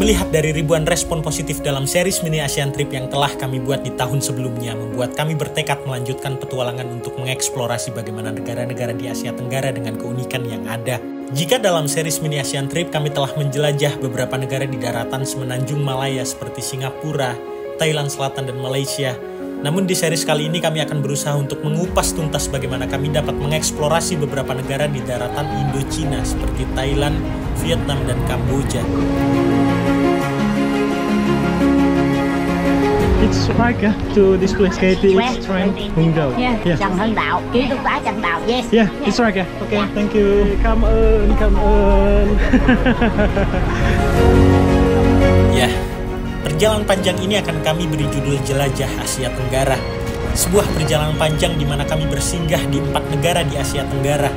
Melihat dari ribuan respon positif dalam series mini Asian Trip yang telah kami buat di tahun sebelumnya, membuat kami bertekad melanjutkan petualangan untuk mengeksplorasi bagaimana negara-negara di Asia Tenggara dengan keunikan yang ada. Jika dalam series mini Asian Trip kami telah menjelajah beberapa negara di daratan semenanjung Malaya seperti Singapura, Thailand Selatan, dan Malaysia, namun di series kali ini kami akan berusaha untuk mengupas tuntas bagaimana kami dapat mengeksplorasi beberapa negara di daratan Indochina seperti Thailand, Vietnam, dan Kamboja. It's right to this place. It's train Hung Dao. Yeah, Trần Hưng Đạo, ký túc xá Trần Đạo. Yes. Yeah, it's right. Okay, thank you. Come on. Ya, perjalanan panjang ini akan kami beri judul Jelajah Asia Tenggara. Sebuah perjalanan panjang di mana kami bersinggah di 4 negara di Asia Tenggara,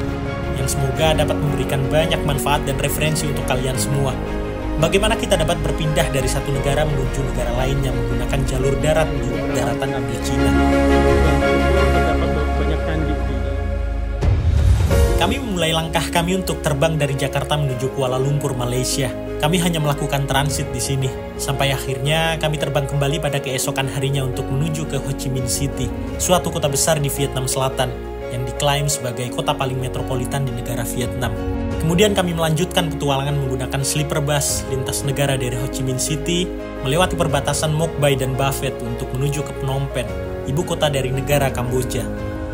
yang semoga dapat memberikan banyak manfaat dan referensi untuk kalian semua. Bagaimana kita dapat berpindah dari satu negara menuju negara lainnya menggunakan jalur darat di daratan Indochina. Kami memulai langkah kami untuk terbang dari Jakarta menuju Kuala Lumpur, Malaysia. Kami hanya melakukan transit di sini, sampai akhirnya kami terbang kembali pada keesokan harinya untuk menuju ke Ho Chi Minh City, suatu kota besar di Vietnam Selatan, yang diklaim sebagai kota paling metropolitan di negara Vietnam. Kemudian kami melanjutkan petualangan menggunakan sleeper bus lintas negara dari Ho Chi Minh City, melewati perbatasan Moc Bai dan Ba Phet untuk menuju ke Phnom Penh, ibu kota dari negara Kamboja.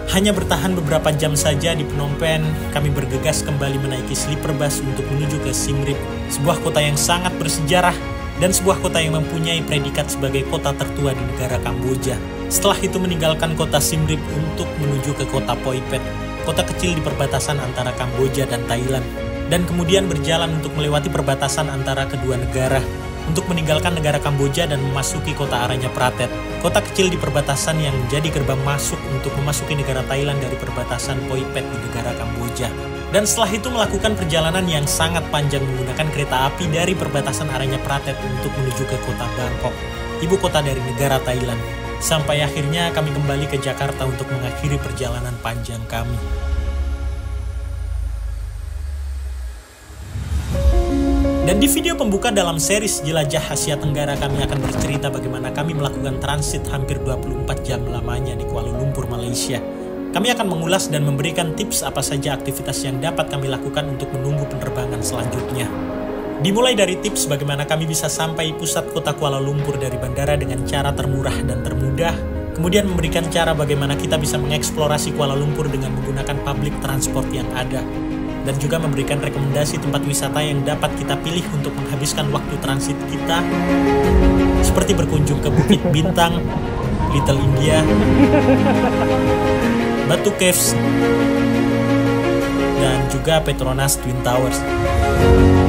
Hanya bertahan beberapa jam saja di Phnom Penh, kami bergegas kembali menaiki sleeper bus untuk menuju ke Siem Reap, sebuah kota yang sangat bersejarah dan sebuah kota yang mempunyai predikat sebagai kota tertua di negara Kamboja. Setelah itu meninggalkan kota Siem Reap untuk menuju ke kota Poi Phet, kota kecil di perbatasan antara Kamboja dan Thailand, dan kemudian berjalan untuk melewati perbatasan antara kedua negara, untuk meninggalkan negara Kamboja dan memasuki kota Aranya Pratet, kota kecil di perbatasan yang menjadi gerbang masuk untuk memasuki negara Thailand dari perbatasan Poi Phet di negara Kamboja. Dan setelah itu melakukan perjalanan yang sangat panjang menggunakan kereta api dari perbatasan Aranya Pratet untuk menuju ke kota Bangkok, ibu kota dari negara Thailand. Sampai akhirnya kami kembali ke Jakarta untuk mengakhiri perjalanan panjang kami. Dan di video pembuka dalam series Jelajah Asia Tenggara, kami akan bercerita bagaimana kami melakukan transit hampir 24 jam lamanya di Kuala Lumpur, Malaysia. Kami akan mengulas dan memberikan tips apa saja aktivitas yang dapat kami lakukan untuk menunggu penerbangan selanjutnya. Dimulai dari tips bagaimana kami bisa sampai pusat kota Kuala Lumpur dari bandara dengan cara termurah dan termudah, kemudian memberikan cara bagaimana kita bisa mengeksplorasi Kuala Lumpur dengan menggunakan public transport yang ada, dan juga memberikan rekomendasi tempat wisata yang dapat kita pilih untuk menghabiskan waktu transit kita, seperti berkunjung ke Bukit Bintang, Little India, Batu Caves, dan juga Petronas Twin Towers,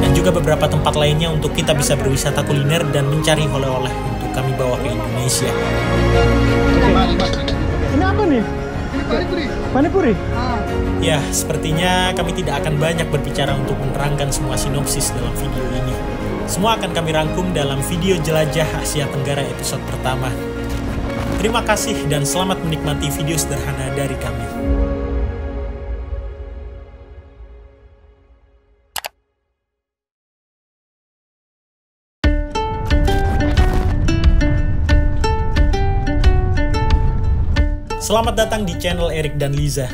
dan juga beberapa tempat lainnya untuk kita bisa berwisata kuliner dan mencari oleh-oleh untuk kami bawa ke Indonesia. Ini apa nih? Panipuri? Ya, sepertinya kami tidak akan banyak berbicara untuk menerangkan semua sinopsis dalam video ini. Semua akan kami rangkum dalam video Jelajah Asia Tenggara episode pertama. Terima kasih dan selamat menikmati video sederhana dari kami. Selamat datang di channel Erik dan Liza.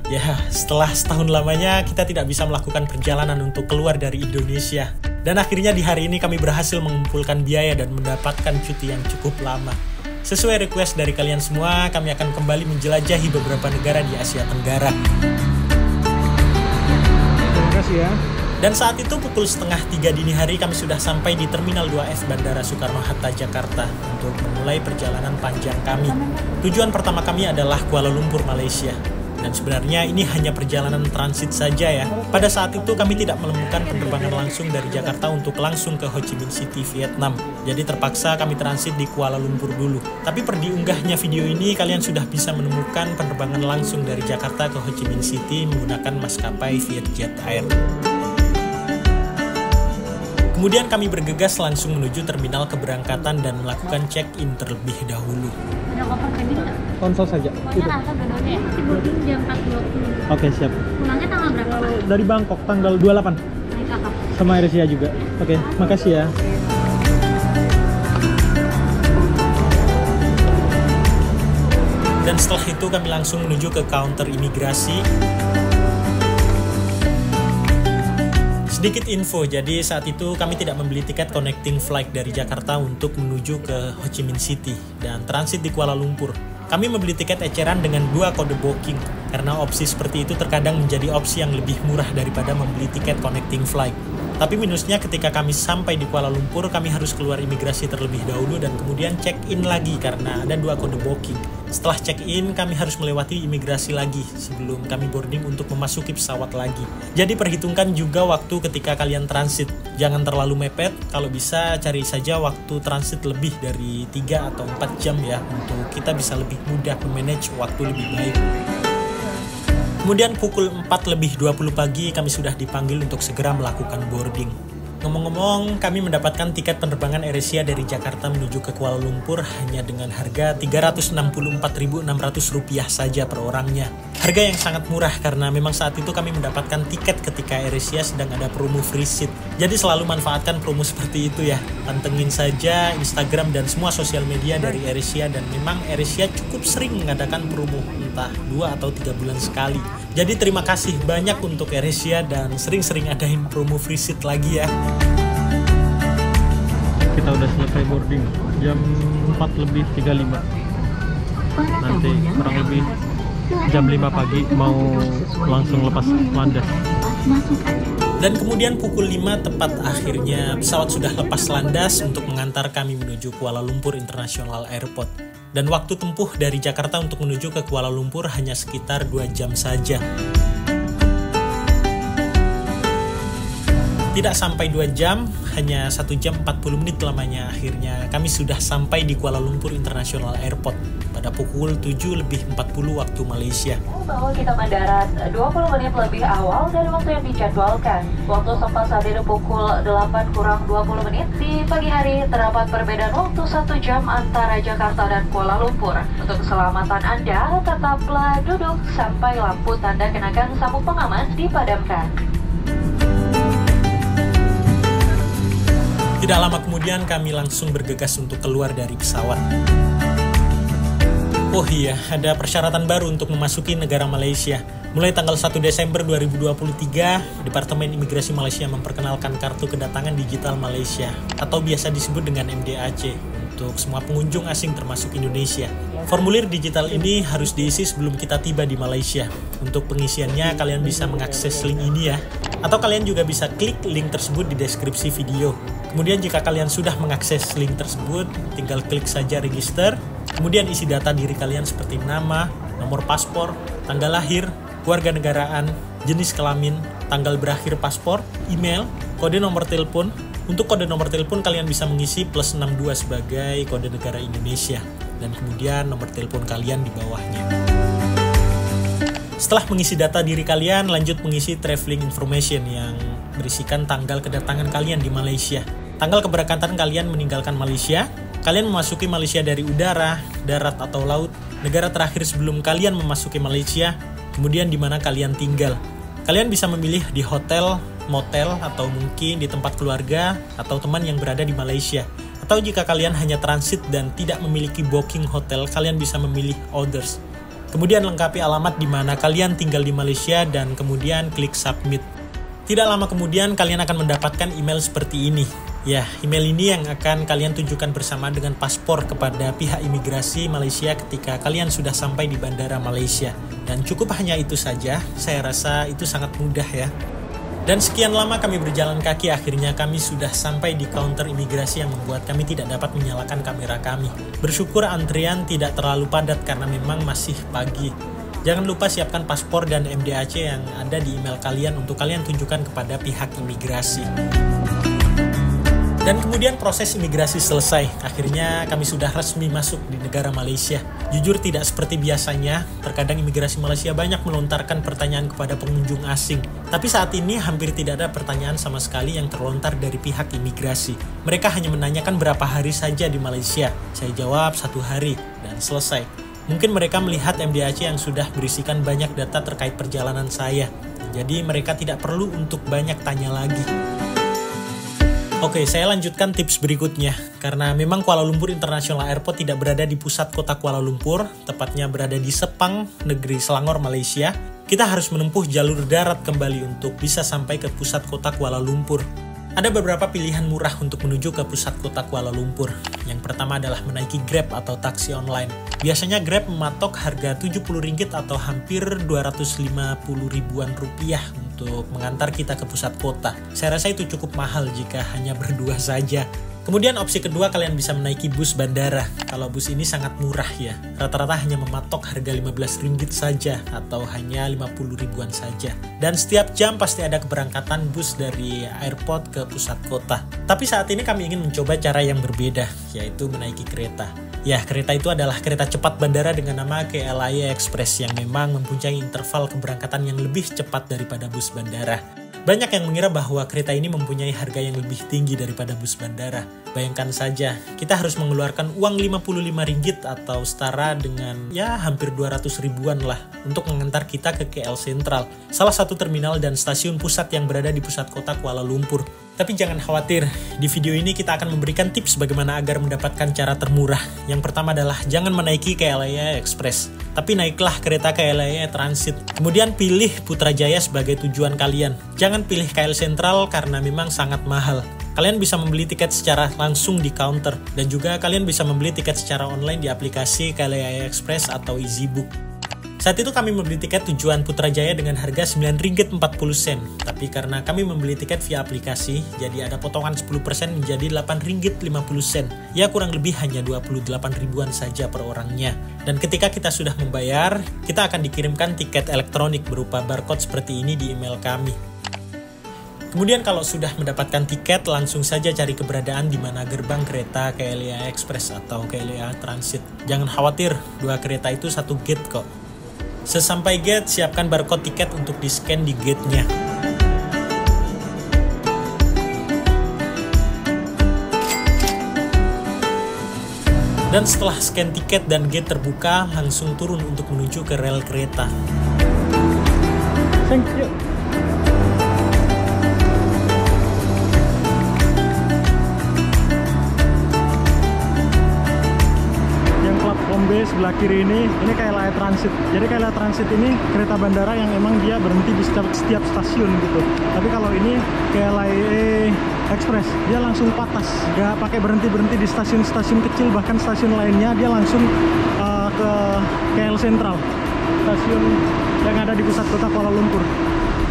Ya, setelah setahun lamanya kita tidak bisa melakukan perjalanan untuk keluar dari Indonesia. Dan akhirnya di hari ini kami berhasil mengumpulkan biaya dan mendapatkan cuti yang cukup lama. Sesuai request dari kalian semua, kami akan kembali menjelajahi beberapa negara di Asia Tenggara. Terima kasih ya. Dan saat itu pukul 2:30 dini hari kami sudah sampai di Terminal 2F Bandara Soekarno-Hatta, Jakarta untuk memulai perjalanan panjang kami. Tujuan pertama kami adalah Kuala Lumpur, Malaysia. Dan sebenarnya ini hanya perjalanan transit saja ya. Pada saat itu kami tidak menemukan penerbangan langsung dari Jakarta untuk langsung ke Ho Chi Minh City, Vietnam. Jadi terpaksa kami transit di Kuala Lumpur dulu. Tapi per diunggahnya video ini kalian sudah bisa menemukan penerbangan langsung dari Jakarta ke Ho Chi Minh City menggunakan maskapai Vietjet Air. Kemudian kami bergegas langsung menuju terminal keberangkatan dan melakukan check-in terlebih dahulu. Ada koper kayak gini nggak? Konsol saja. Pokoknya langsung dulu ya. Si booking jam 4.20. Oke, siap. Pulangnya tanggal berapa? Dari Bangkok tanggal 28. Naik kakak. Sama Airesia juga. Oke, makasih ya. Dan setelah itu kami langsung menuju ke counter imigrasi. Sedikit info, jadi saat itu kami tidak membeli tiket connecting flight dari Jakarta untuk menuju ke Ho Chi Minh City dan transit di Kuala Lumpur. Kami membeli tiket eceran dengan 2 kode booking, karena opsi seperti itu terkadang menjadi opsi yang lebih murah daripada membeli tiket connecting flight. Tapi minusnya ketika kami sampai di Kuala Lumpur, kami harus keluar imigrasi terlebih dahulu dan kemudian check-in lagi karena ada 2 kode booking. Setelah check-in, kami harus melewati imigrasi lagi sebelum kami boarding untuk memasuki pesawat lagi. Jadi perhitungkan juga waktu ketika kalian transit. Jangan terlalu mepet, kalau bisa cari saja waktu transit lebih dari 3 atau 4 jam ya, untuk kita bisa lebih mudah memanage waktu lebih baik. Kemudian pukul 4:20 pagi kami sudah dipanggil untuk segera melakukan boarding. Ngomong-ngomong, kami mendapatkan tiket penerbangan AirAsia dari Jakarta menuju ke Kuala Lumpur hanya dengan harga Rp364.600 saja per orangnya. Harga yang sangat murah karena memang saat itu kami mendapatkan tiket ketika AirAsia sedang ada promo free seat. Jadi selalu manfaatkan promo seperti itu ya. Pantengin saja Instagram dan semua sosial media dari AirAsia, dan memang AirAsia cukup sering mengadakan promo, entah 2 atau 3 bulan sekali. Jadi terima kasih banyak untuk AirAsia dan sering-sering adain promo free seat lagi ya. Kita udah selesai boarding jam 4:35. Nanti kurang lebih jam 5 pagi mau langsung lepas landas. Dan kemudian pukul 5 tepat akhirnya pesawat sudah lepas landas untuk mengantar kami menuju Kuala Lumpur International Airport. Dan waktu tempuh dari Jakarta untuk menuju ke Kuala Lumpur hanya sekitar 2 jam saja. Tidak sampai 2 jam, hanya 1 jam 40 menit lamanya akhirnya kami sudah sampai di Kuala Lumpur International Airport pada pukul 7:40 waktu Malaysia. Bahwa kita mendarat 20 menit lebih awal dari waktu yang dijadwalkan. Waktu sempat saat itu pukul 8:20 menit. Di pagi hari terdapat perbedaan waktu 1 jam antara Jakarta dan Kuala Lumpur. Untuk keselamatan Anda, tetaplah duduk sampai lampu tanda kenakan sabuk pengaman dipadamkan. Tidak lama kemudian kami langsung bergegas untuk keluar dari pesawat. Oh iya, ada persyaratan baru untuk memasuki negara Malaysia. Mulai tanggal 1 Desember 2023, Departemen Imigrasi Malaysia memperkenalkan kartu kedatangan digital Malaysia atau biasa disebut dengan MDAC untuk semua pengunjung asing termasuk Indonesia. Formulir digital ini harus diisi sebelum kita tiba di Malaysia. Untuk pengisiannya kalian bisa mengakses link ini ya, atau kalian juga bisa klik link tersebut di deskripsi video. Kemudian jika kalian sudah mengakses link tersebut, tinggal klik saja register. Kemudian isi data diri kalian seperti nama, nomor paspor, tanggal lahir, kewarganegaraan, jenis kelamin, tanggal berakhir paspor, email, kode nomor telepon. Untuk kode nomor telepon kalian bisa mengisi +62 sebagai kode negara Indonesia. Dan kemudian nomor telepon kalian di bawahnya. Setelah mengisi data diri kalian, lanjut mengisi traveling information yang berisikan tanggal kedatangan kalian di Malaysia, tanggal keberangkatan kalian meninggalkan Malaysia, kalian memasuki Malaysia dari udara, darat atau laut, negara terakhir sebelum kalian memasuki Malaysia, kemudian di mana kalian tinggal. Kalian bisa memilih di hotel, motel, atau mungkin di tempat keluarga atau teman yang berada di Malaysia. Atau jika kalian hanya transit dan tidak memiliki booking hotel, kalian bisa memilih others. Kemudian lengkapi alamat di mana kalian tinggal di Malaysia dan kemudian klik submit. Tidak lama kemudian kalian akan mendapatkan email seperti ini. Ya, email ini yang akan kalian tunjukkan bersama dengan paspor kepada pihak imigrasi Malaysia ketika kalian sudah sampai di bandara Malaysia. Dan cukup hanya itu saja, saya rasa itu sangat mudah ya. Dan sekian lama kami berjalan kaki, akhirnya kami sudah sampai di counter imigrasi yang membuat kami tidak dapat menyalakan kamera kami. Bersyukur antrian tidak terlalu padat karena memang masih pagi. Jangan lupa siapkan paspor dan MDAC yang ada di email kalian untuk kalian tunjukkan kepada pihak imigrasi. Dan kemudian proses imigrasi selesai. Akhirnya kami sudah resmi masuk di negara Malaysia. Jujur tidak seperti biasanya, terkadang imigrasi Malaysia banyak melontarkan pertanyaan kepada pengunjung asing. Tapi saat ini hampir tidak ada pertanyaan sama sekali yang terlontar dari pihak imigrasi. Mereka hanya menanyakan berapa hari saja di Malaysia. Saya jawab 1 hari dan selesai. Mungkin mereka melihat MDAC yang sudah berisikan banyak data terkait perjalanan saya. Jadi mereka tidak perlu untuk banyak tanya lagi. Oke, saya lanjutkan tips berikutnya. Karena memang Kuala Lumpur International Airport tidak berada di pusat kota Kuala Lumpur, tepatnya berada di Sepang, negeri Selangor, Malaysia. Kita harus menempuh jalur darat kembali untuk bisa sampai ke pusat kota Kuala Lumpur. Ada beberapa pilihan murah untuk menuju ke pusat kota Kuala Lumpur. Yang pertama adalah menaiki Grab atau taksi online. Biasanya Grab mematok harga Rp70 atau hampir 250 ribuan rupiah untuk mengantar kita ke pusat kota. Saya rasa itu cukup mahal jika hanya berdua saja. Kemudian opsi kedua, kalian bisa menaiki bus bandara. Kalau bus ini sangat murah ya. Rata-rata hanya mematok harga Rp15 saja atau hanya 50 ribuan saja. Dan setiap jam pasti ada keberangkatan bus dari airport ke pusat kota. Tapi saat ini kami ingin mencoba cara yang berbeda, yaitu menaiki kereta. Ya, kereta itu adalah kereta cepat bandara dengan nama KLIA Express yang memang mempunyai interval keberangkatan yang lebih cepat daripada bus bandara. Banyak yang mengira bahwa kereta ini mempunyai harga yang lebih tinggi daripada bus bandara. Bayangkan saja, kita harus mengeluarkan uang Rp55 atau setara dengan ya hampir 200 ribuan lah untuk mengantar kita ke KL Sentral, salah satu terminal dan stasiun pusat yang berada di pusat kota Kuala Lumpur. Tapi jangan khawatir, di video ini kita akan memberikan tips bagaimana agar mendapatkan cara termurah. Yang pertama adalah jangan menaiki KLIA Express, tapi naiklah kereta KLIA Transit. Kemudian pilih Putrajaya sebagai tujuan kalian. Jangan pilih KL Sentral karena memang sangat mahal. Kalian bisa membeli tiket secara langsung di counter, dan juga kalian bisa membeli tiket secara online di aplikasi KLIA Express atau EasyBook. Saat itu kami membeli tiket tujuan Putrajaya dengan harga Rp9.40. Tapi karena kami membeli tiket via aplikasi, jadi ada potongan 10% menjadi Rp8.50. Ya kurang lebih hanya 28 ribuan saja per orangnya. Dan ketika kita sudah membayar, kita akan dikirimkan tiket elektronik berupa barcode seperti ini di email kami. Kemudian kalau sudah mendapatkan tiket, langsung saja cari keberadaan di mana gerbang kereta KLIA Express atau KLIA Transit. Jangan khawatir, dua kereta itu satu gate kok. Sesampai gate, siapkan barcode tiket untuk di-scan di gate-nya. Dan setelah scan tiket dan gate terbuka, langsung turun untuk menuju ke rel kereta. Thank you. B sebelah kiri ini KLIA Transit. Jadi KLIA Transit ini kereta bandara yang emang dia berhenti di setiap stasiun gitu. Tapi kalau ini KLIA Express, dia langsung patas, nggak pakai berhenti di stasiun-stasiun kecil, bahkan stasiun lainnya dia langsung ke KL Sentral, stasiun yang ada di pusat kota Kuala Lumpur.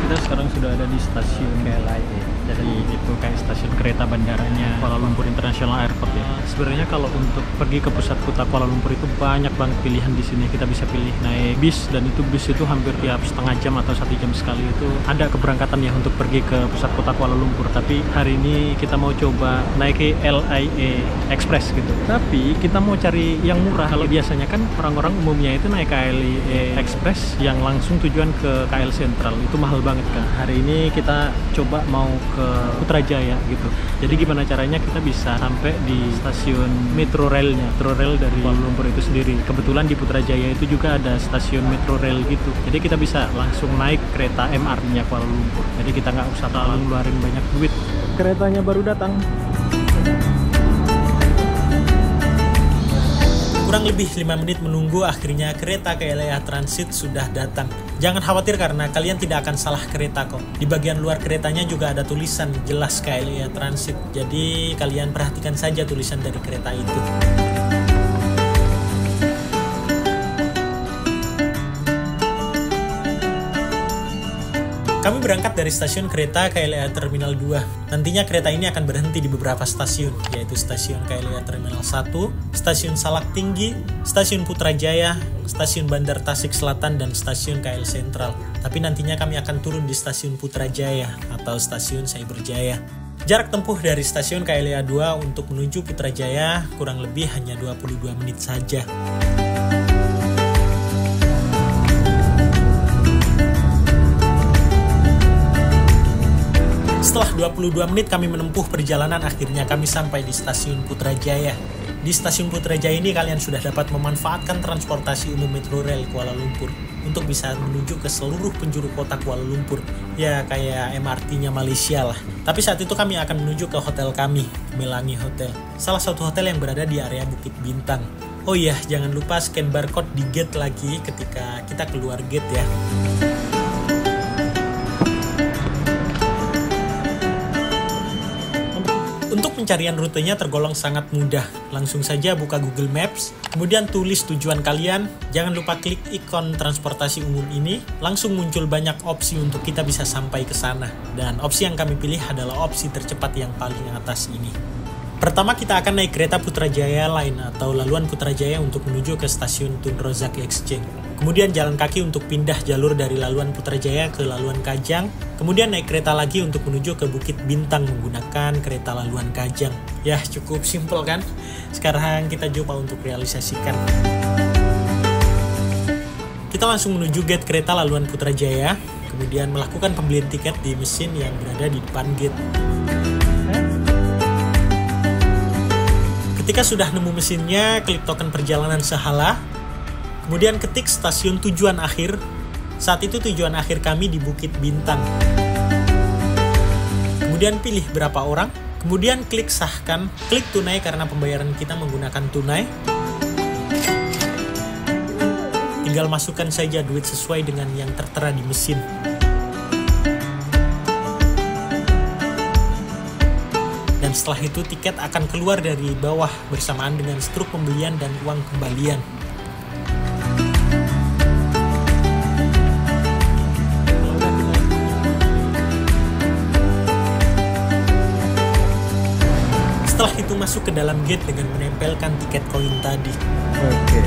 Kita sekarang sudah ada di stasiun KLIA. Jadi itu kayak stasiun kereta bandaranya Kuala Lumpur International Airport ya. Sebenarnya kalau untuk pergi ke pusat kota Kuala Lumpur itu banyak banget pilihan di sini. Kita bisa pilih naik bis, dan itu bis itu hampir tiap setengah jam atau 1 jam sekali itu ada keberangkatan ya untuk pergi ke pusat kota Kuala Lumpur. Tapi hari ini kita mau coba naik KLIA Express gitu. Tapi kita mau cari yang murah. Kalau biasanya kan orang-orang umumnya itu naik KLIA Express yang langsung tujuan ke KL Sentral, itu mahal banget kan. Hari ini kita coba mau ke Putrajaya gitu. Jadi gimana caranya kita bisa sampai di stasiun Metro Railnya, Metro Rail dari Kuala Lumpur itu sendiri. Kebetulan di Putrajaya itu juga ada stasiun Metro Rail gitu. Jadi kita bisa langsung naik kereta MR-nya Kuala Lumpur. Jadi kita nggak usah terlalu ngeluarin banyak duit. Keretanya baru datang. Kurang lebih 5 menit menunggu, akhirnya kereta KLIA Transit sudah datang. Jangan khawatir karena kalian tidak akan salah kereta kok. Di bagian luar keretanya juga ada tulisan jelas KLIA Transit. Jadi kalian perhatikan saja tulisan dari kereta itu. Kami berangkat dari stasiun kereta KLIA Terminal 2. Nantinya kereta ini akan berhenti di beberapa stasiun, yaitu stasiun KLIA Terminal 1, stasiun Salak Tinggi, stasiun Putrajaya, stasiun Bandar Tasik Selatan, dan stasiun KL Sentral. Tapi nantinya kami akan turun di stasiun Putrajaya atau stasiun Cyberjaya. Jarak tempuh dari stasiun KLIA 2 untuk menuju Putrajaya kurang lebih hanya 22 menit saja. Setelah 22 menit kami menempuh perjalanan, akhirnya kami sampai di stasiun Putrajaya. Di stasiun Putrajaya ini kalian sudah dapat memanfaatkan transportasi umum Metro Rail Kuala Lumpur. untuk bisa menuju ke seluruh penjuru kota Kuala Lumpur. Ya kayak MRT-nya Malaysia lah. Tapi saat itu kami akan menuju ke hotel kami, Melangi Hotel. Salah satu hotel yang berada di area Bukit Bintang. Oh iya, jangan lupa scan barcode di gate lagi ketika kita keluar gate ya. Untuk pencarian rutenya tergolong sangat mudah. Langsung saja buka Google Maps, kemudian tulis tujuan kalian. Jangan lupa klik ikon transportasi umum ini. Langsung muncul banyak opsi untuk kita bisa sampai ke sana. Dan opsi yang kami pilih adalah opsi tercepat yang paling atas ini. Pertama kita akan naik kereta Putrajaya Line atau laluan Putrajaya untuk menuju ke stasiun Tun Razak Exchange. Kemudian jalan kaki untuk pindah jalur dari laluan Putrajaya ke laluan Kajang. Kemudian naik kereta lagi untuk menuju ke Bukit Bintang menggunakan kereta laluan Kajang. Ya cukup simpel kan? Sekarang kita coba untuk realisasikan. Kita langsung menuju gate kereta laluan Putrajaya. Kemudian melakukan pembelian tiket di mesin yang berada di depan gate. Ketika sudah nemu mesinnya, klik token perjalanan sehala. Kemudian ketik stasiun tujuan akhir. Saat itu tujuan akhir kami di Bukit Bintang. Kemudian pilih berapa orang. Kemudian klik sahkan. Klik tunai karena pembayaran kita menggunakan tunai. Tinggal masukkan saja duit sesuai dengan yang tertera di mesin. Dan setelah itu tiket akan keluar dari bawah bersamaan dengan struk pembelian dan uang kembalian. Setelah itu masuk ke dalam gate dengan menempelkan tiket koin tadi. Oke.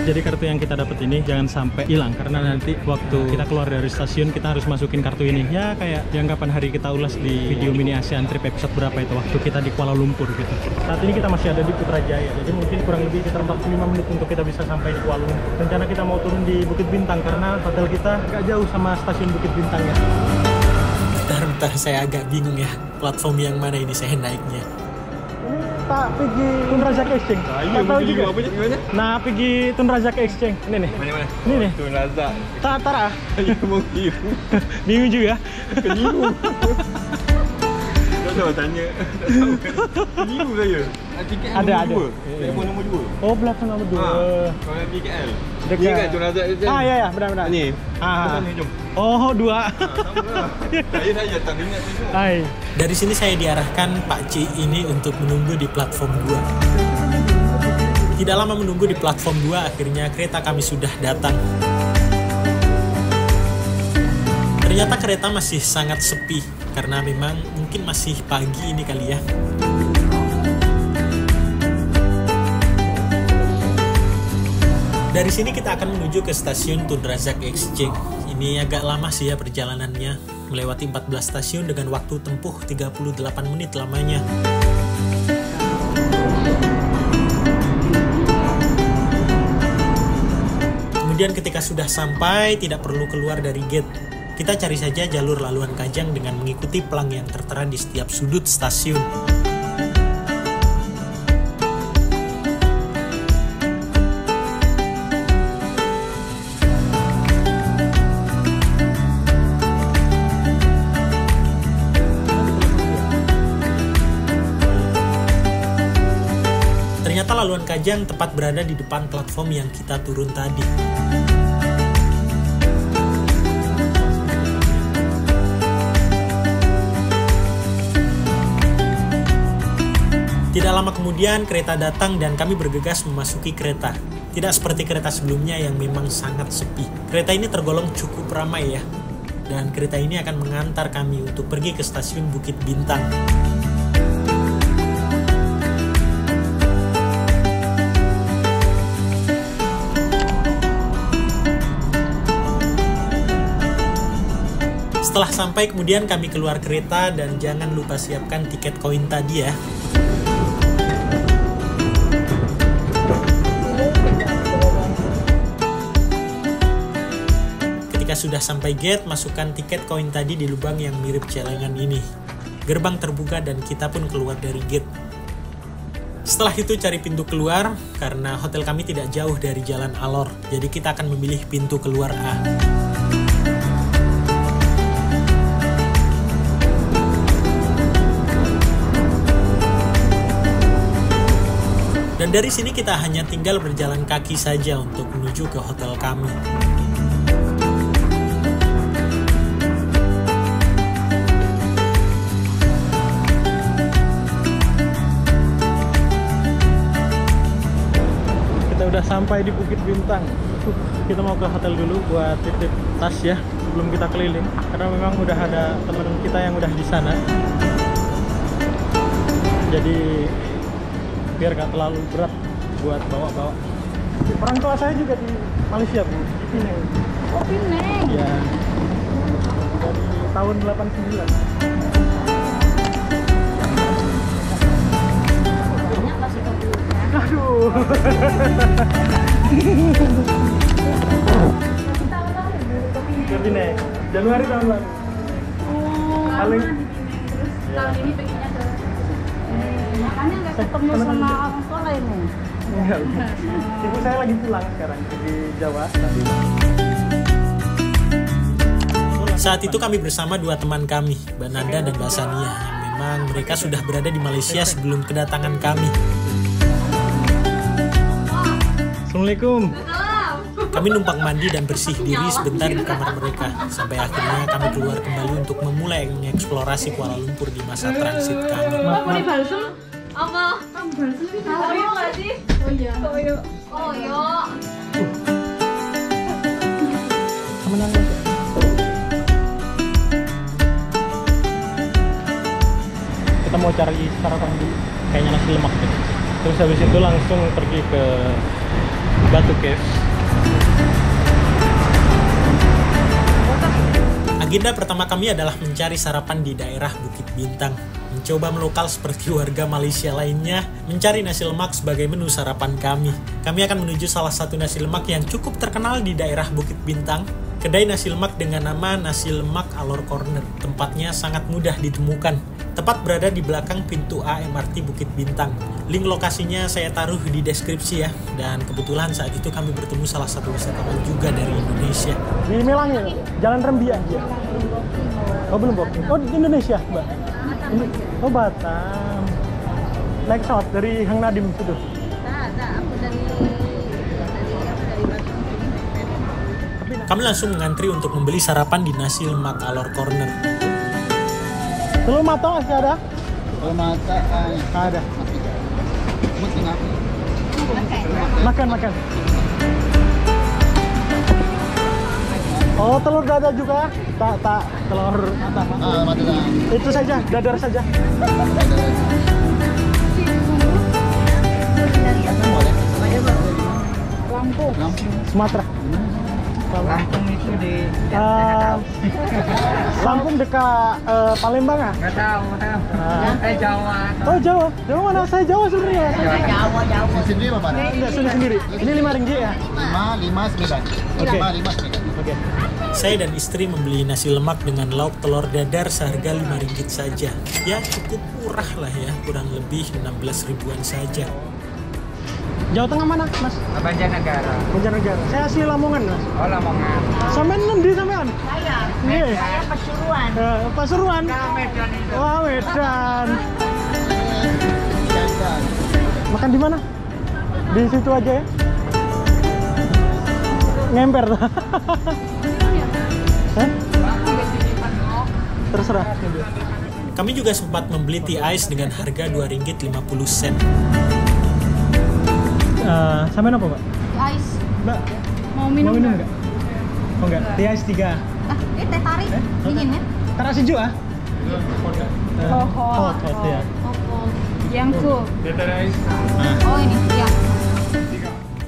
Jadi kartu yang kita dapat ini jangan sampai hilang karena nanti waktu kita keluar dari stasiun kita harus masukin kartu ini. Ya kayak yang kapan hari kita ulas di video mini ASEAN Trip episode berapa itu waktu kita di Kuala Lumpur gitu. Saat ini kita masih ada di Putrajaya. Jadi mungkin kurang lebih sekitar 45 menit untuk kita bisa sampai di Kuala Lumpur. Rencana kita mau turun di Bukit Bintang karena hotel kita agak jauh sama stasiun Bukit Bintang ya. Bentar, saya agak bingung ya. Platform yang mana ini saya naiknya? Tak pergi Tun Razak Exchange. Iya, tahu juga. apa je gimana? Nah, pergi Tun Razak Exchange. Ini nih. Mana? Ini nih. Tun Razak. Tak tarah. Ya mau keliru. Bingung juga. Keliru. Tak tahu tanya. Tak tahu. Keliru saya. Tiket Ada. Telefon nombor 2. Oh, belakang nomor 2. Kalau nak pergi KL. Dekat. Ni kan Tun Razak tu. Ya, benar. Ni. Ah. Mana jom. Oh, 2. Sama lah. Saya tak ingat tu. Hai. Dari sini saya diarahkan Pak C ini untuk menunggu di platform 2. Tidak lama menunggu di platform 2, akhirnya kereta kami sudah datang. Ternyata kereta masih sangat sepi, karena memang mungkin masih pagi ini kali ya. Dari sini kita akan menuju ke stasiun Tun Razak Exchange. Ini agak lama sih ya perjalanannya, melewati 14 stasiun dengan waktu tempuh 38 menit lamanya. Kemudian ketika sudah sampai, tidak perlu keluar dari gate. Kita cari saja jalur laluan Kajang dengan mengikuti pelang yang tertera di setiap sudut stasiun. Ternyata laluan Kajang tepat berada di depan platform yang kita turun tadi. Tidak lama kemudian kereta datang dan kami bergegas memasuki kereta. Tidak seperti kereta sebelumnya yang memang sangat sepi. Kereta ini tergolong cukup ramai ya. Dan kereta ini akan mengantar kami untuk pergi ke stasiun Bukit Bintang. Setelah sampai kemudian kami keluar kereta dan jangan lupa siapkan tiket koin tadi ya. Ketika sudah sampai gate, masukkan tiket koin tadi di lubang yang mirip celengan ini. Gerbang terbuka dan kita pun keluar dari gate. Setelah itu cari pintu keluar, karena hotel kami tidak jauh dari Jalan Alor, jadi kita akan memilih pintu keluar A. Dan dari sini kita hanya tinggal berjalan kaki saja untuk menuju ke hotel kami. Kita udah sampai di Bukit Bintang. Kita mau ke hotel dulu buat titip tas ya sebelum kita keliling, karena memang udah ada teman kita yang udah di sana. Jadi biar gak terlalu berat buat bawa-bawa. Orang tua saya juga di Malaysia, Bu, di Penang. Oh, Penang. Ya, dari tahun 89. Banyak kasih kopi. Aduh. Ke Penang, Januari tahun lalu. Oh, Paling terus tahun ini pengennya ke makanya nggak ketemu sama orang tua lainnya. enggak. Ibu saya lagi pulang sekarang di Jawa. Tapi Saat itu kami bersama dua teman kami, Mbak Nanda dan Mbak Sania, yang memang mereka sudah berada di Malaysia sebelum kedatangan kami. Assalamualaikum. Kami numpang mandi dan bersih diri sebentar di kamar mereka, sampai akhirnya kami keluar kembali untuk memulai mengeksplorasi Kuala Lumpur di masa transit kami. Apa? Kamu balsam itu Toyo nggak sih? Oh iya. Toyo. Menang. Kita mau cari sarapan dulu, kayaknya nasi lemak gitu. Terus habis itu langsung pergi ke Batu Caves. Agenda pertama kami adalah mencari sarapan di daerah Bukit Bintang. Mencoba melokal seperti warga Malaysia lainnya, mencari nasi lemak sebagai menu sarapan kami. Kami akan menuju salah satu nasi lemak yang cukup terkenal di daerah Bukit Bintang. Kedai nasi lemak dengan nama Nasi Lemak Alor Corner. Tempatnya sangat mudah ditemukan. Tepat berada di belakang pintu A MRT Bukit Bintang. Link lokasinya saya taruh di deskripsi ya. Dan kebetulan saat itu kami bertemu salah satu wisatawan juga dari Indonesia. Di Melang ya, Jalan Rembiak ya. Oh belum booking. Oh di Indonesia, Mbak. Oh Batam. Naik pesawat dari Hang Nadim itu. Aku dari Batam. Kami langsung mengantri untuk membeli sarapan di Nasi Lemak Alor Corner. Telur mata masih ada? Kalau mata Ada. mungkin apa? Makan. Oh telur dadar juga? Tak telur apa? Mata dah. Itu saja, dadar saja. Lampung. Sumatera. Lampung itu di Lampung dekat Palembang ah? nggak tahu. Saya Jawa. Oh Jawa. Jawa mana? Saya Jawa sebenarnya. Jawa. Sendiri apa mana? Enggak, sendiri. Ini RM5 ya? 5, 9. Oke. 5, 9. Oke. Saya dan istri membeli nasi lemak dengan lauk telur dadar seharga RM5 saja. Ya cukup murah lah ya, kurang lebih 16 ribuan saja. Jawa Tengah mana, Mas? Banjarnegara. Banjarnegara. Saya asli Lamongan, Mas. Oh, Lamongan. Sampean ngendi sampean? Saya Nggih. Pasuruan. Pasuruan. Medan itu. Wah, Medan. Makan di mana? Di situ aja ya. Ngemper. Hah? Terserah. Kami juga sempat membeli tea ice dengan harga RM2.50. Sampean apa, Mbak? Ice. Mbak, Mau minum nggak? Oh enggak, teh ice 3. Ini teh tarik. Dingin ya? Taruh sejuk ah? Hot ya. Yang cool. Oh ini, ya.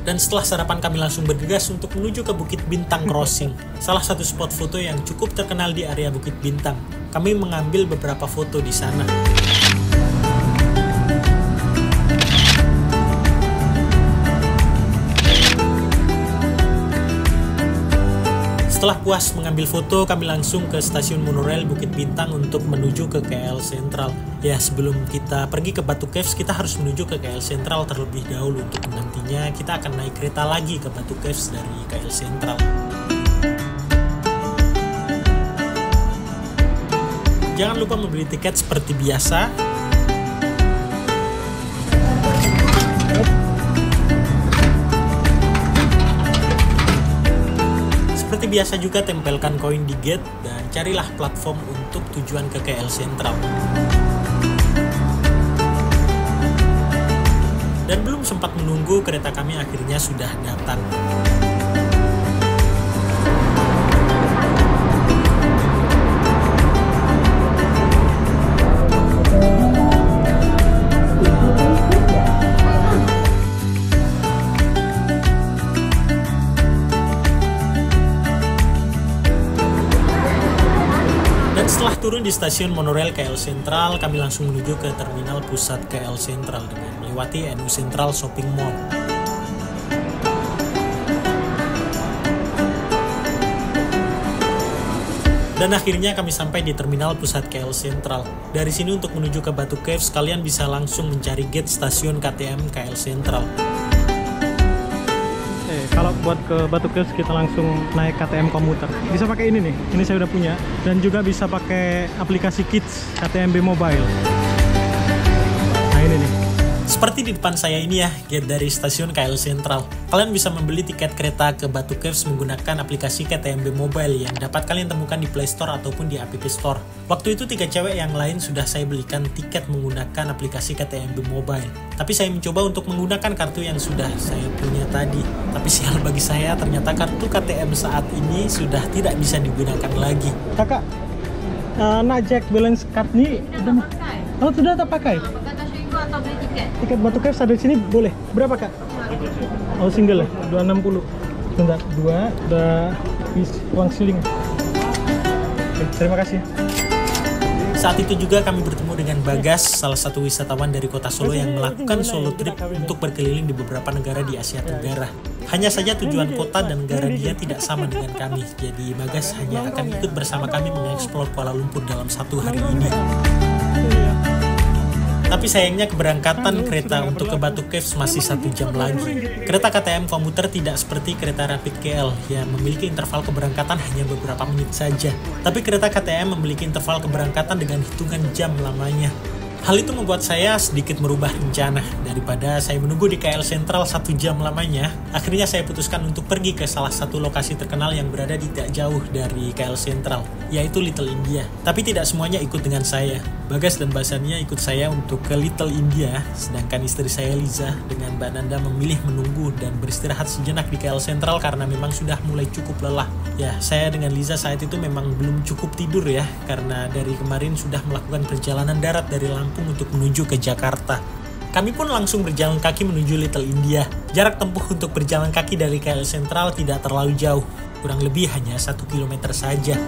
Dan setelah sarapan kami langsung bergegas untuk menuju ke Bukit Bintang Crossing, salah satu spot foto yang cukup terkenal di area Bukit Bintang. Kami mengambil beberapa foto di sana. Setelah puas mengambil foto, kami langsung ke stasiun monorail Bukit Bintang untuk menuju ke KL Sentral. Ya, sebelum kita pergi ke Batu Caves, kita harus menuju ke KL Sentral terlebih dahulu. Untuk nantinya kita akan naik kereta lagi ke Batu Caves dari KL Sentral. Jangan lupa membeli tiket seperti biasa. Seperti biasa juga tempelkan koin di gate dan carilah platform untuk tujuan ke KL Sentral. Dan belum sempat menunggu, kereta kami akhirnya sudah datang. Setelah turun di stasiun monorail KL Sentral, kami langsung menuju ke terminal pusat KL Sentral dengan melewati NU Central Shopping Mall. Dan akhirnya kami sampai di terminal pusat KL Sentral. Dari sini untuk menuju ke Batu Caves, kalian bisa langsung mencari gate stasiun KTM KL Sentral. Kalau buat ke Batu Caves kita langsung naik KTM komuter. Bisa pakai ini nih, ini saya udah punya. Dan juga bisa pakai aplikasi Kids KTMB Mobile. Nah ini nih. Seperti di depan saya ini ya, gate dari stasiun KL Sentral. Kalian bisa membeli tiket kereta ke Batu Caves menggunakan aplikasi KTMB Mobile yang dapat kalian temukan di Play Store ataupun di App Store. Waktu itu 3 cewek yang lain sudah saya belikan tiket menggunakan aplikasi KTMB Mobile. Tapi saya mencoba untuk menggunakan kartu yang sudah saya punya tadi. Tapi sial bagi saya, ternyata kartu KTM saat ini sudah tidak bisa digunakan lagi. Kakak, Jack Balance Card nih udah oh sudah tak pakai? Atau beli tiket? Tiket Batu Caves ada di sini boleh. Berapa kak? Oh single ya, 260. Bentar, 2 udah uang siling. Oke, terima kasih. Saat itu juga kami bertemu dengan Bagas, salah satu wisatawan dari kota Solo yang melakukan solo trip untuk berkeliling di beberapa negara di Asia Tenggara. Hanya saja tujuan kota dan negara dia tidak sama dengan kami, jadi Bagas hanya akan ikut bersama kami mengeksplor Kuala Lumpur dalam 1 hari ini. Tapi sayangnya keberangkatan kereta untuk ke Batu Caves masih 1 jam lagi. Kereta KTM komuter tidak seperti kereta Rapid KL yang memiliki interval keberangkatan hanya beberapa menit saja. Tapi kereta KTM memiliki interval keberangkatan dengan hitungan jam lamanya. Hal itu membuat saya sedikit merubah rencana. Daripada saya menunggu di KL Sentral 1 jam lamanya, akhirnya saya putuskan untuk pergi ke salah satu lokasi terkenal yang berada di tidak jauh dari KL Sentral, yaitu Little India. Tapi tidak semuanya ikut dengan saya. Bagas dan Basania ikut saya untuk ke Little India, sedangkan istri saya Liza dengan Mbak Nanda memilih menunggu dan beristirahat sejenak di KL Sentral karena memang sudah mulai cukup lelah. Ya, saya dengan Liza saat itu memang belum cukup tidur ya, karena dari kemarin sudah melakukan perjalanan darat dari Lampung untuk menuju ke Jakarta. Kami pun langsung berjalan kaki menuju Little India. Jarak tempuh untuk berjalan kaki dari KL Sentral tidak terlalu jauh, kurang lebih hanya 1 kilometer saja.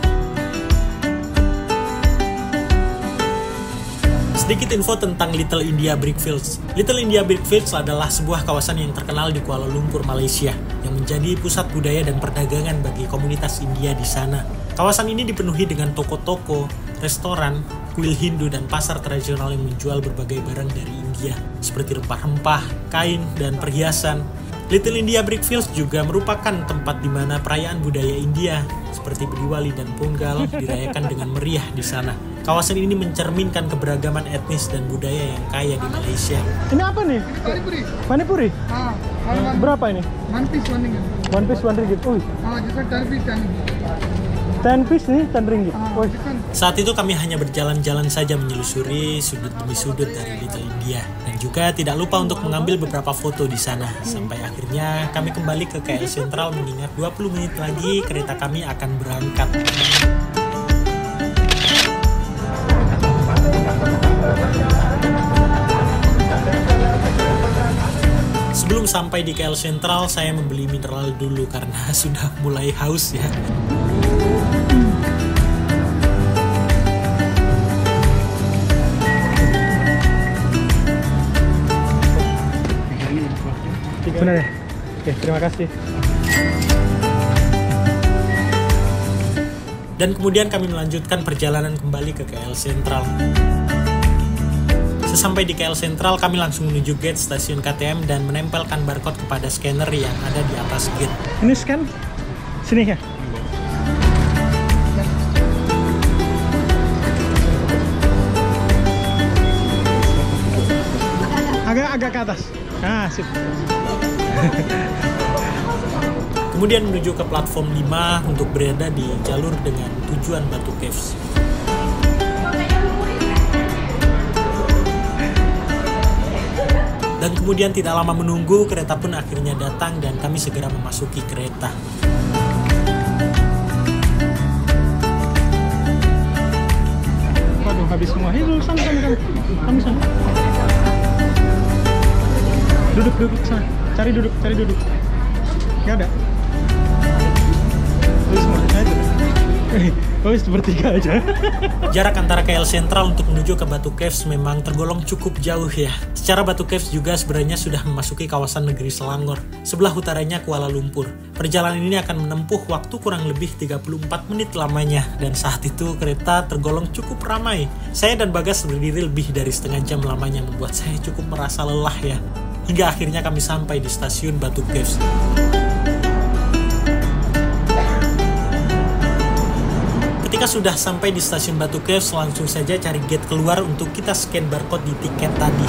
Sedikit info tentang Little India Brickfields. Little India Brickfields adalah sebuah kawasan yang terkenal di Kuala Lumpur, Malaysia, yang menjadi pusat budaya dan perdagangan bagi komunitas India di sana. Kawasan ini dipenuhi dengan toko-toko, restoran, kuil Hindu, dan pasar tradisional yang menjual berbagai barang dari India, seperti rempah-rempah, kain, dan perhiasan. Little India Brickfields juga merupakan tempat di mana perayaan budaya India, seperti Diwali dan Pongal, dirayakan dengan meriah di sana. Kawasan ini mencerminkan keberagaman etnis dan budaya yang kaya di Malaysia. Ini apa nih? Panipuri. Panipuri? Berapa ini? One piece, one ringgit. One piece, 1 ringgit. Uy, Just 10 piece, 10 ringgit. 10 piece nih, 10 ringgit. Uy. Saat itu kami hanya berjalan-jalan saja menyusuri sudut demi sudut dari Little India. Dan juga tidak lupa untuk mengambil beberapa foto di sana. Sampai akhirnya kami kembali ke KL Sentral mengingat 20 menit lagi kereta kami akan berangkat. Sebelum sampai di KL Sentral, saya membeli mineral dulu karena sudah mulai haus ya. Benar ya? Oke, terima kasih. Dan kemudian kami melanjutkan perjalanan kembali ke KL Sentral. Sesampai di KL Sentral, kami langsung menuju gate stasiun KTM dan menempelkan barcode kepada scanner yang ada di atas gate. Ini scan sini ya. Agak ke atas. Nah, sip. Kemudian menuju ke platform 5 untuk berada di jalur dengan tujuan Batu Caves. Dan kemudian tidak lama menunggu, kereta pun akhirnya datang dan kami segera memasuki kereta. Waduh, habis semua. Hei, sana. Kami sana. Duduk sana. Cari duduk. Gak ada. Habis semua. Oh, bertiga aja. Jarak antara KL Sentral untuk menuju ke Batu Caves memang tergolong cukup jauh ya. Secara Batu Caves juga sebenarnya sudah memasuki kawasan negeri Selangor. Sebelah utaranya Kuala Lumpur. Perjalanan ini akan menempuh waktu kurang lebih 34 menit lamanya. Dan saat itu kereta tergolong cukup ramai. Saya dan Bagas berdiri lebih dari setengah jam lamanya, membuat saya cukup merasa lelah ya. Hingga akhirnya kami sampai di stasiun Batu Caves. Ketika sudah sampai di stasiun Batu Caves, langsung saja cari gate keluar untuk kita scan barcode di tiket tadi.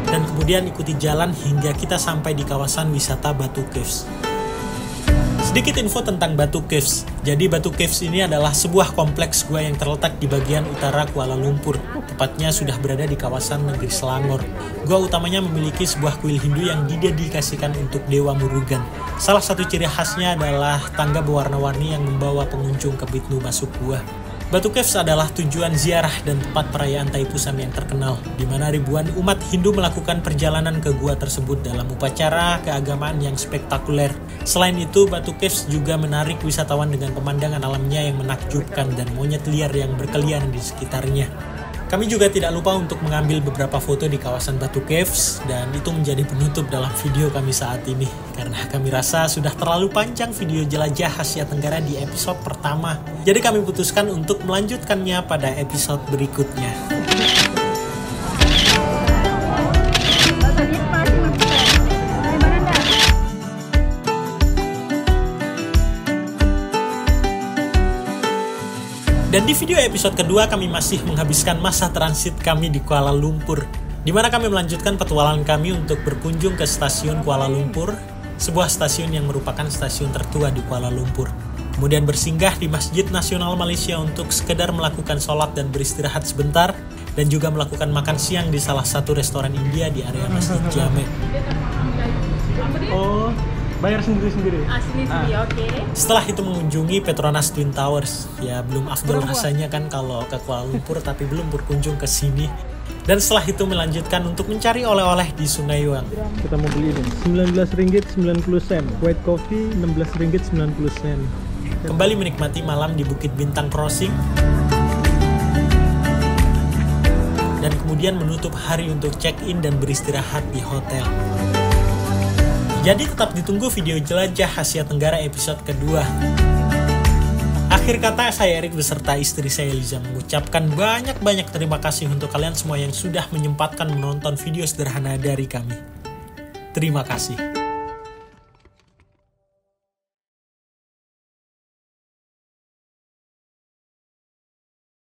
Dan kemudian ikuti jalan hingga kita sampai di kawasan wisata Batu Caves. Sedikit info tentang Batu Caves. Jadi Batu Caves ini adalah sebuah kompleks gua yang terletak di bagian utara Kuala Lumpur. Tepatnya sudah berada di kawasan negeri Selangor. Gua utamanya memiliki sebuah kuil Hindu yang didedikasikan untuk Dewa Murugan. Salah satu ciri khasnya adalah tangga berwarna-warni yang membawa pengunjung ke Bitnu masuk gua. Batu Caves adalah tujuan ziarah dan tempat perayaan Taipusam yang terkenal, di mana ribuan umat Hindu melakukan perjalanan ke gua tersebut dalam upacara keagamaan yang spektakuler. Selain itu, Batu Caves juga menarik wisatawan dengan pemandangan alamnya yang menakjubkan dan monyet liar yang berkeliaran di sekitarnya. Kami juga tidak lupa untuk mengambil beberapa foto di kawasan Batu Caves, dan itu menjadi penutup dalam video kami saat ini. Karena kami rasa sudah terlalu panjang video jelajah Asia Tenggara di episode pertama. Jadi kami putuskan untuk melanjutkannya pada episode berikutnya. Dan di video episode kedua kami masih menghabiskan masa transit kami di Kuala Lumpur, di mana kami melanjutkan petualangan kami untuk berkunjung ke stasiun Kuala Lumpur, sebuah stasiun yang merupakan stasiun tertua di Kuala Lumpur. Kemudian bersinggah di Masjid Nasional Malaysia untuk sekedar melakukan sholat dan beristirahat sebentar, dan juga melakukan makan siang di salah satu restoran India di area Masjid Jame. Oh, bayar sendiri-sendiri. Sendiri, oke. Setelah itu mengunjungi Petronas Twin Towers. Ya belum afdol rasanya kan kalau ke Kuala Lumpur tapi belum berkunjung ke sini. Dan setelah itu melanjutkan untuk mencari oleh-oleh di Sungai Yuang. Kita mau beli ini. Rp19.90. White coffee Rp16.90. Kembali menikmati malam di Bukit Bintang Crossing. Dan kemudian menutup hari untuk check-in dan beristirahat di hotel. Jadi tetap ditunggu video jelajah Asia Tenggara episode kedua. Akhir kata, saya Erik beserta istri saya Liza mengucapkan banyak-banyak terima kasih untuk kalian semua yang sudah menyempatkan menonton video sederhana dari kami. Terima kasih.